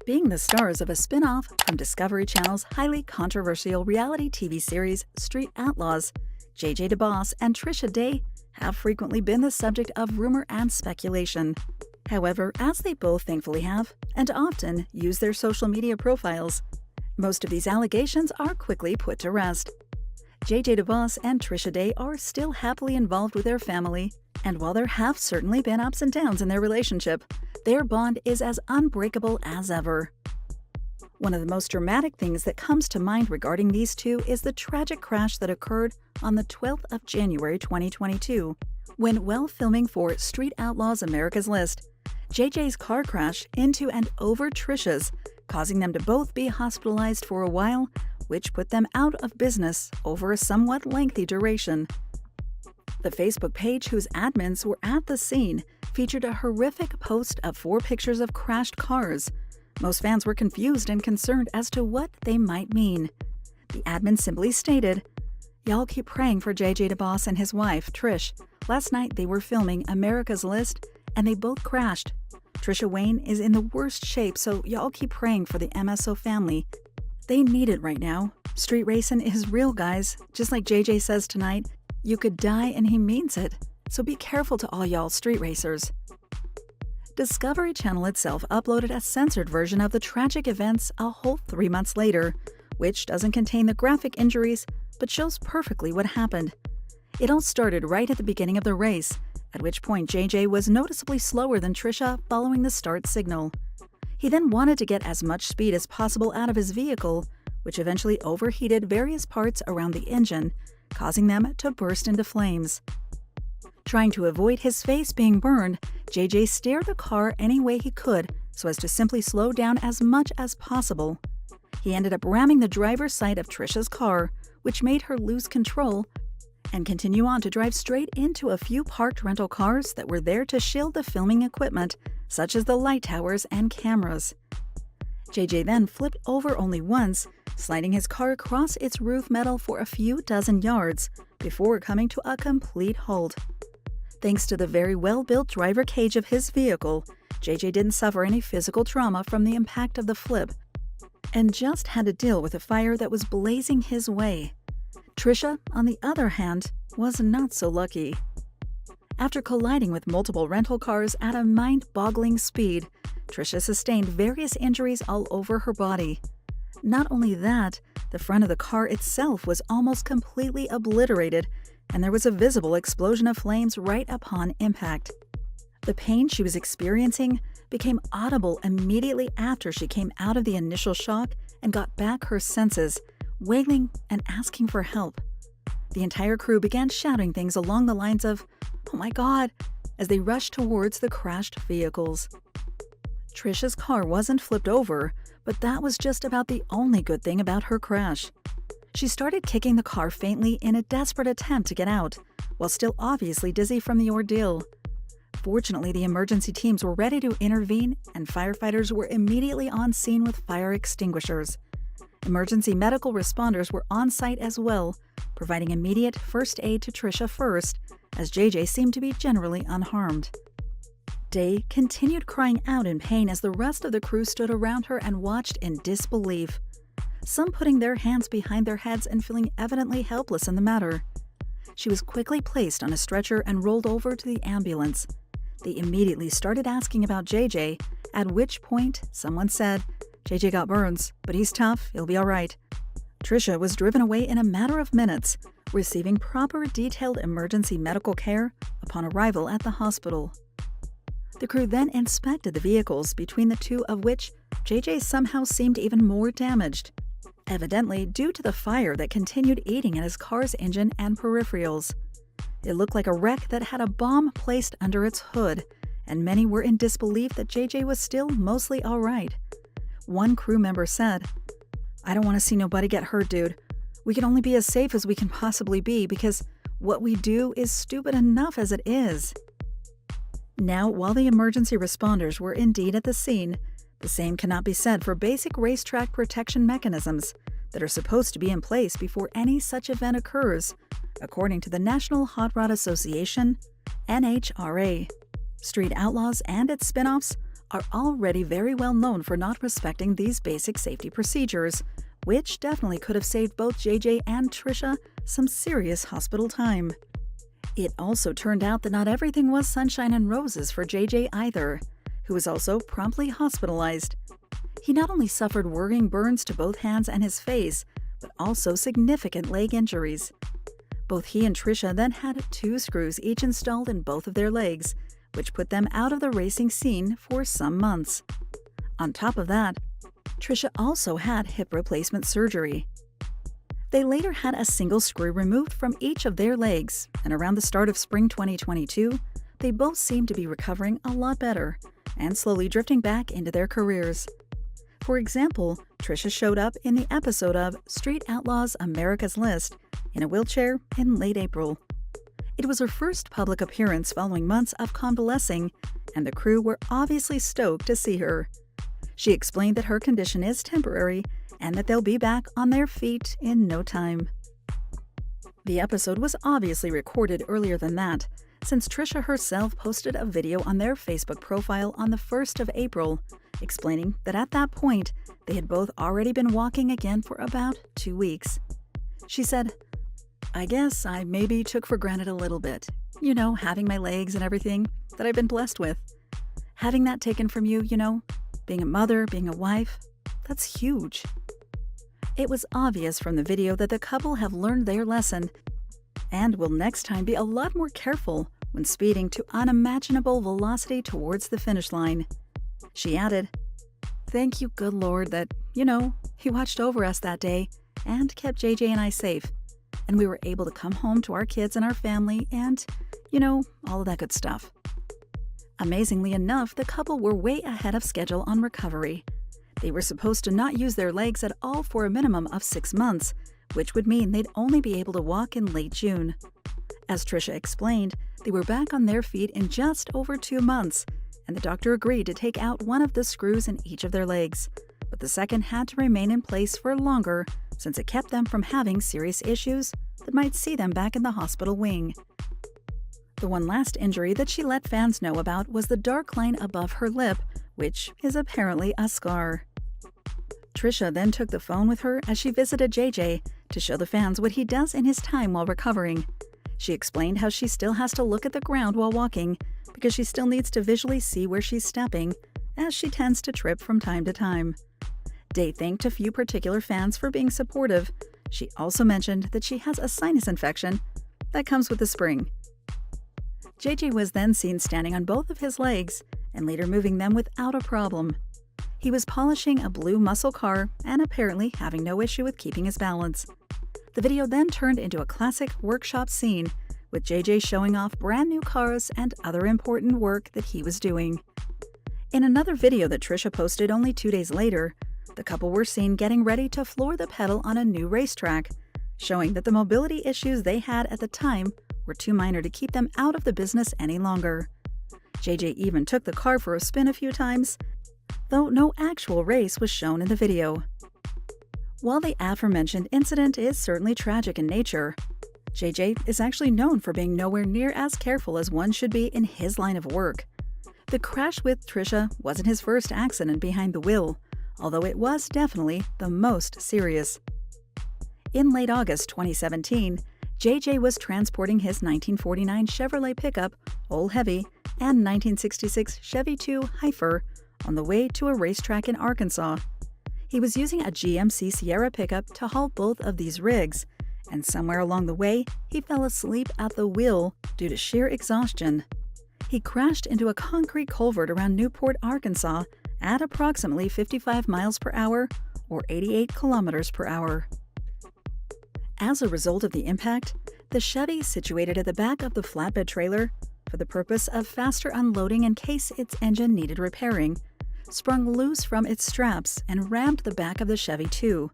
Being the stars of a spin-off from Discovery Channel's highly controversial reality TV series Street Outlaws, JJ DeBoss and Tricia Day have frequently been the subject of rumor and speculation. However, as they both thankfully have, and often use their social media profiles, most of these allegations are quickly put to rest. JJ DeBoss and Tricia Day are still happily involved with their family, and while there have certainly been ups and downs in their relationship, their bond is as unbreakable as ever. One of the most dramatic things that comes to mind regarding these two is the tragic crash that occurred on the 12th of January 2022, when, while filming for Street Outlaws America's List, JJ's car crashed into and over Tricia's, causing them to both be hospitalized for a while, which put them out of business over a somewhat lengthy duration. The Facebook page, whose admins were at the scene, featured a horrific post of 4 pictures of crashed cars. Most fans were confused and concerned as to what they might mean. The admin simply stated, "Y'all keep praying for JJ DeBoss and his wife, Trish. Last night they were filming America's List and they both crashed. Tricia Wayne is in the worst shape, so y'all keep praying for the MSO family. They need it right now. Street racing is real, guys. Just like JJ says tonight, you could die and he means it. So be careful to all y'all street racers." Discovery Channel itself uploaded a censored version of the tragic events a whole 3 months later, which doesn't contain the graphic injuries but shows perfectly what happened. It all started right at the beginning of the race, at which point JJ was noticeably slower than Tricia following the start signal. He then wanted to get as much speed as possible out of his vehicle, which eventually overheated various parts around the engine, causing them to burst into flames. Trying to avoid his face being burned, JJ steered the car any way he could so as to simply slow down as much as possible. He ended up ramming the driver's side of Tricia's car, which made her lose control and continue on to drive straight into a few parked rental cars that were there to shield the filming equipment, such as the light towers and cameras. JJ then flipped over only once, sliding his car across its roof metal for a few dozen yards before coming to a complete halt. Thanks to the very well-built driver cage of his vehicle, JJ didn't suffer any physical trauma from the impact of the flip, and just had to deal with a fire that was blazing his way. Tricia, on the other hand, was not so lucky. After colliding with multiple rental cars at a mind-boggling speed, Tricia sustained various injuries all over her body. Not only that, the front of the car itself was almost completely obliterated, and there was a visible explosion of flames right upon impact. The pain she was experiencing became audible immediately after she came out of the initial shock and got back her senses, wailing and asking for help. The entire crew began shouting things along the lines of, "Oh my God," as they rushed towards the crashed vehicles. Tricia's car wasn't flipped over, but that was just about the only good thing about her crash. She started kicking the car faintly in a desperate attempt to get out, while still obviously dizzy from the ordeal. Fortunately, the emergency teams were ready to intervene, and firefighters were immediately on scene with fire extinguishers. Emergency medical responders were on site as well, providing immediate first aid to Tricia first, as JJ seemed to be generally unharmed. Day continued crying out in pain as the rest of the crew stood around her and watched in disbelief, some putting their hands behind their heads and feeling evidently helpless in the matter. She was quickly placed on a stretcher and rolled over to the ambulance. They immediately started asking about JJ, at which point someone said, "JJ got burns, but he's tough, he'll be all right." Tricia was driven away in a matter of minutes, receiving proper detailed emergency medical care upon arrival at the hospital. The crew then inspected the vehicles, between the two of which JJ somehow seemed even more damaged, evidently due to the fire that continued eating at his car's engine and peripherals. It looked like a wreck that had a bomb placed under its hood, and many were in disbelief that JJ was still mostly all right. One crew member said, "I don't want to see nobody get hurt, dude. We can only be as safe as we can possibly be because what we do is stupid enough as it is." Now, while the emergency responders were indeed at the scene, the same cannot be said for basic racetrack protection mechanisms that are supposed to be in place before any such event occurs, according to the National Hot Rod Association, NHRA. Street Outlaws and its spin-offs are already very well known for not respecting these basic safety procedures, which definitely could have saved both JJ and Tricia some serious hospital time. It also turned out that not everything was sunshine and roses for JJ either, who was also promptly hospitalized. He not only suffered worrying burns to both hands and his face, but also significant leg injuries. Both he and Tricia then had 2 screws each installed in both of their legs, which put them out of the racing scene for some months. On top of that, Tricia also had hip replacement surgery. They later had a single screw removed from each of their legs, and around the start of spring 2022, they both seemed to be recovering a lot better and slowly drifting back into their careers. For example, Tricia showed up in the episode of Street Outlaws America's List in a wheelchair in late April. It was her first public appearance following months of convalescing, and the crew were obviously stoked to see her. She explained that her condition is temporary and that they'll be back on their feet in no time. The episode was obviously recorded earlier than that, since Tricia herself posted a video on their Facebook profile on the 1st of April, explaining that at that point, they had both already been walking again for about 2 weeks. She said, "I guess I maybe took for granted a little bit, having my legs and everything that I've been blessed with. Having that taken from you, being a mother, being a wife, that's huge." It was obvious from the video that the couple have learned their lesson and will next time be a lot more careful when speeding to unimaginable velocity towards the finish line. She added, "Thank you, good Lord, that, He watched over us that day and kept JJ and I safe, and we were able to come home to our kids and our family and, all of that good stuff." Amazingly enough, the couple were way ahead of schedule on recovery. They were supposed to not use their legs at all for a minimum of 6 months, which would mean they'd only be able to walk in late June. As Tricia explained, they were back on their feet in just over 2 months, and the doctor agreed to take out one of the screws in each of their legs, but the second had to remain in place for longer since it kept them from having serious issues that might see them back in the hospital wing. The one last injury that she let fans know about was the dark line above her lip, which is apparently a scar. Tricia then took the phone with her as she visited JJ to show the fans what he does in his time while recovering. She explained how she still has to look at the ground while walking because she still needs to visually see where she's stepping, as she tends to trip from time to time. Day thanked a few particular fans for being supportive. She also mentioned that she has a sinus infection that comes with the spring. JJ was then seen standing on both of his legs and later moving them without a problem. He was polishing a blue muscle car and apparently having no issue with keeping his balance. The video then turned into a classic workshop scene, with JJ showing off brand new cars and other important work that he was doing. In another video that Tricia posted only 2 days later, the couple were seen getting ready to floor the pedal on a new racetrack, showing that the mobility issues they had at the time were too minor to keep them out of the business any longer. JJ even took the car for a spin a few times, though no actual race was shown in the video. While the aforementioned incident is certainly tragic in nature, JJ is actually known for being nowhere near as careful as one should be in his line of work. The crash with Tricia wasn't his first accident behind the wheel, although it was definitely the most serious. In late August 2017, JJ was transporting his 1949 Chevrolet pickup, Old Heavy, and 1966 Chevy 2 Heifer on the way to a racetrack in Arkansas. He was using a GMC Sierra pickup to haul both of these rigs, and somewhere along the way, he fell asleep at the wheel due to sheer exhaustion. He crashed into a concrete culvert around Newport, Arkansas at approximately 55 miles per hour or 88 kilometers per hour. As a result of the impact, the Chevy situated at the back of the flatbed trailer, for the purpose of faster unloading in case its engine needed repairing, sprung loose from its straps and rammed the back of the Chevy 2.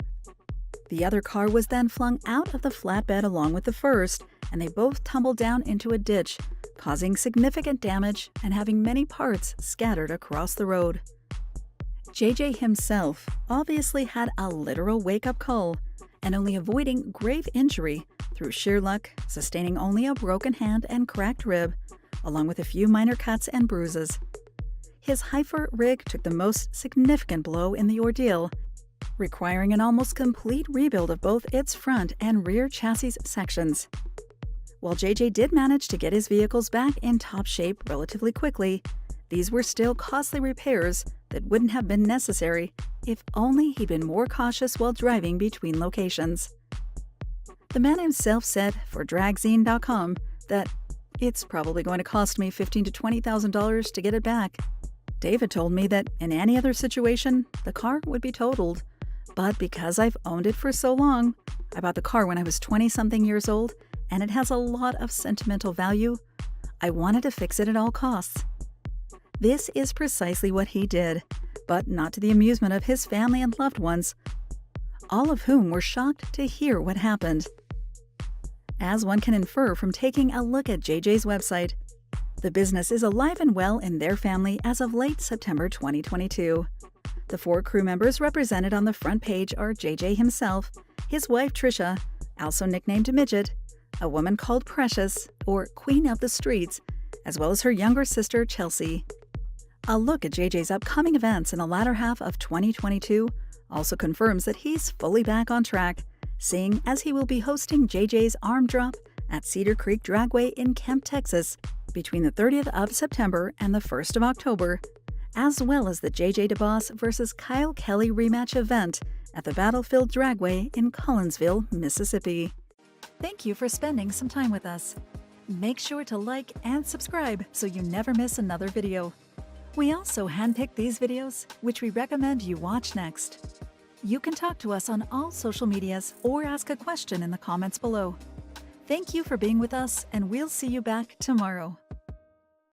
The other car was then flung out of the flatbed along with the first, and they both tumbled down into a ditch, causing significant damage and having many parts scattered across the road. JJ himself obviously had a literal wake-up call, and only avoiding grave injury through sheer luck, sustaining only a broken hand and cracked rib, along with a few minor cuts and bruises. his Heifer rig took the most significant blow in the ordeal, requiring an almost complete rebuild of both its front and rear chassis sections. While JJ did manage to get his vehicles back in top shape relatively quickly, these were still costly repairs that wouldn't have been necessary if only he'd been more cautious while driving between locations. The man himself said for dragzine.com that it's probably going to cost me $15,000 to $20,000 to get it back. David told me that in any other situation, the car would be totaled. But because I've owned it for so long, I bought the car when I was 20-something years old, and it has a lot of sentimental value, I wanted to fix it at all costs. This is precisely what he did, but not to the amusement of his family and loved ones, all of whom were shocked to hear what happened. As one can infer from taking a look at JJ's website, the business is alive and well in their family as of late September 2022. The 4 crew members represented on the front page are JJ himself, his wife Tricia, also nicknamed Midget, a woman called Precious, or Queen of the Streets, as well as her younger sister Chelsea. A look at JJ's upcoming events in the latter half of 2022 also confirms that he's fully back on track, seeing as he will be hosting JJ's Arm Drop at Cedar Creek Dragway in Kemp, Texas, between the 30th of September and the 1st of October, as well as the JJ DeBoss vs. Kyle Kelly rematch event at the Battlefield Dragway in Collinsville, Mississippi. Thank you for spending some time with us. Make sure to like and subscribe so you never miss another video. We also handpick these videos, which we recommend you watch next. You can talk to us on all social medias or ask a question in the comments below. Thank you for being with us, and we'll see you back tomorrow.